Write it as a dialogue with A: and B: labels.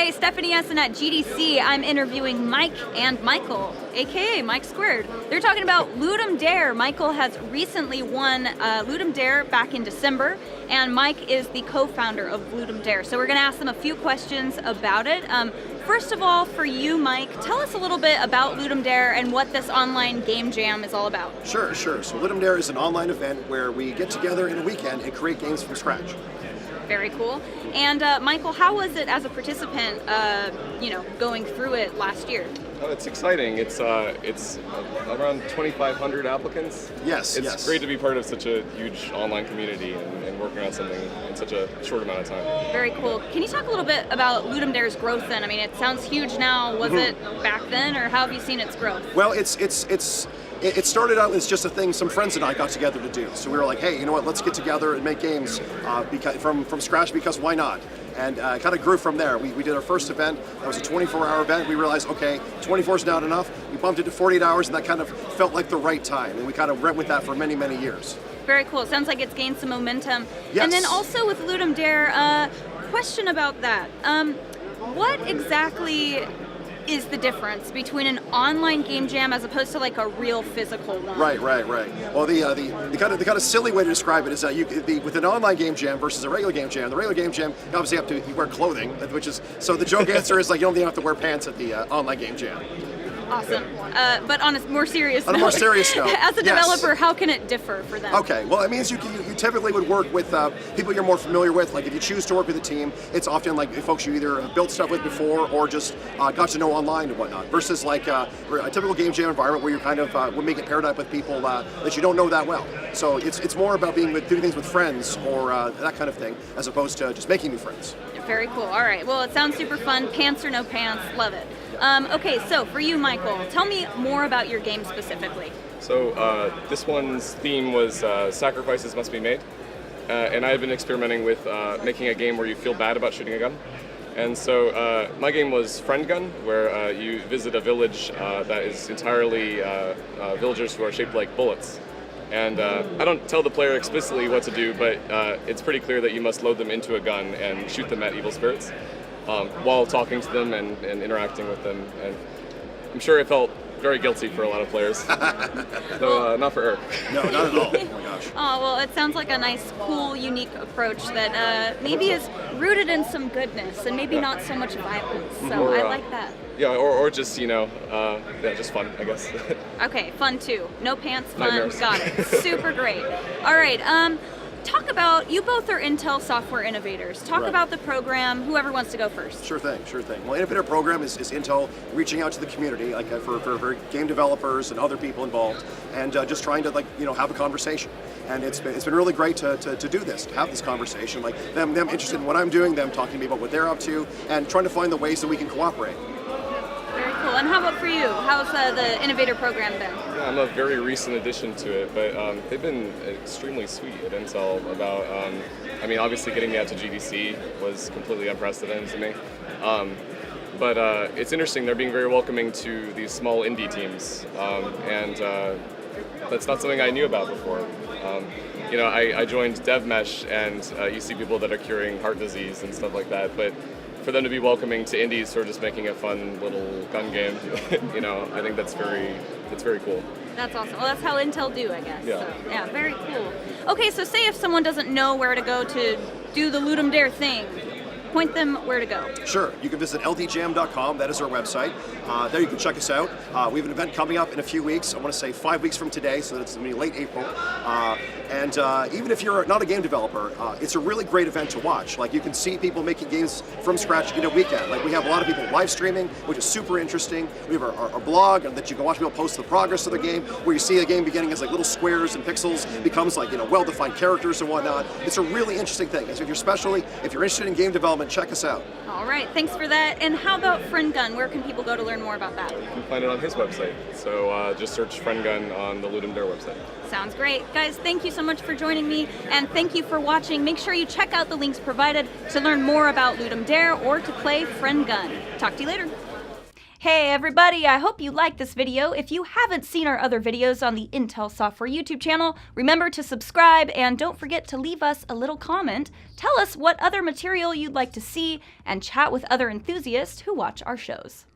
A: Today, Stephanie Essen at GDC, I'm interviewing Mike and Michael, aka Mike Squared. They're talking about Ludum Dare. Michael has recently won Ludum Dare back in December, and Mike is the co-founder of Ludum Dare. So we're going to ask them a few questions about it. First of all, for you, Mike, tell us a little bit about Ludum Dare and what this online game jam is all about.
B: Sure. So Ludum Dare is an online event where we get together in a weekend and create games from scratch.
A: Very cool. And Michael, how was it as a participant, going through it last year?
C: Oh, it's exciting. It's around 2,500 applicants.
B: Yes.
C: It's great to be part of such a huge online community and working on something in such a short amount of time.
A: Very cool. Can you talk a little bit about Ludum Dare's growth then? I mean, it sounds huge now. Was it back then, or how have you seen its growth?
B: Well, it started out as just a thing some friends and I got together to do. So we were like, hey, you know what? Let's get together and make games from scratch, because why not? And it kind of grew from there. We did our first event. That was a 24-hour event. We realized, okay, 24 is not enough. We bumped it to 48 hours, and that kind of felt like the right time. And we kind of went with that for many, many years.
A: Very cool. Sounds like it's gained some momentum.
B: Yes.
A: And then also with Ludum Dare, question about that. What exactly is the difference between an online game jam as opposed to like a real physical one?
B: Right. Well, the kind of silly way to describe it is that with an online game jam versus a regular game jam. The regular game jam, you obviously you wear clothing, so the joke answer is like you don't even have to wear pants at the online game jam.
A: Awesome. But on a more serious note.
B: On a more serious note.
A: As a developer, how can it differ for them?
B: Okay, well, it means you typically would work with people you're more familiar with. Like if you choose to work with a team, it's often like folks you either built stuff with before or just got to know online and whatnot. Versus like a typical game jam environment where you're kind of would make it paired up with people that you don't know that well. So it's more about doing things with friends or that kind of thing, as opposed to just making new friends.
A: Very cool. All right. Well, it sounds super fun. Pants or no pants, love it. Okay, so for you, Michael, tell me more about your game specifically.
C: So this one's theme was sacrifices must be made. And I've been experimenting with making a game where you feel bad about shooting a gun. And so my game was Friend Gun, where you visit a village that is entirely villagers who are shaped like bullets. And I don't tell the player explicitly what to do, but it's pretty clear that you must load them into a gun and shoot them at evil spirits while talking to them and interacting with them. And I'm sure it felt very guilty for a lot of players, though not for her.
B: No, not at all. Oh my gosh.
A: Oh, well, it sounds like a nice, cool, unique approach that maybe is rooted in some goodness and maybe not so much violence. So I like that.
C: Yeah, or just, just fun, I guess.
A: Okay, fun too. No pants, fun.
C: Nightmares.
A: Got it. Super great. All right. Talk about, you both are Intel software innovators. Talk about the program, whoever wants to go first.
B: Sure thing. Well, Innovator program is Intel reaching out to the community, like for game developers and other people involved, and just trying to have a conversation. And it's been really great to do this, to have this conversation, like them interested in what I'm doing, them talking to me about what they're up to, and trying to find the ways that we can cooperate.
A: Very cool. And how about for you? How's the Innovator program been?
C: Yeah, I'm a very recent addition to it, but they've been extremely sweet at Intel about, obviously getting me out to GDC was completely unprecedented to me. But it's interesting, they're being very welcoming to these small indie teams, and that's not something I knew about before. I joined DevMesh, and you see people that are curing heart disease and stuff like that, but for them to be welcoming to indies who are just making a fun little gun game, I think that's very cool.
A: That's awesome. Well, that's how Intel do, I guess.
C: Yeah.
A: So, yeah, very cool. Okay, so say if someone doesn't know where to go to do the Ludum Dare thing, point them where to go.
B: Sure. You can visit ldjam.com. That is our website. There you can check us out. We have an event coming up in a few weeks. I want to say 5 weeks from today, so that's going to be late April. And even if you're not a game developer, it's a really great event to watch. Like, you can see people making games from scratch in a weekend. Like, we have a lot of people live streaming, which is super interesting. We have our blog that you can watch people post the progress of the game, where you see a game beginning as like little squares and pixels, becomes like well-defined characters and whatnot. It's a really interesting thing. So if you're interested in game development, check us out.
A: All right, thanks for that. And how about Friend Gun? Where can people go to learn more about that?
C: You can find it on his website. So just search Friend Gun on the Ludum Dare website.
A: Sounds great. Guys, thank you so much for joining me, and thank you for watching. Make sure you check out the links provided to learn more about Ludum Dare or to play Friend Gun. Talk to you later. Hey everybody, I hope you liked this video. If you haven't seen our other videos on the Intel Software YouTube channel, remember to subscribe and don't forget to leave us a little comment. Tell us what other material you'd like to see and chat with other enthusiasts who watch our shows.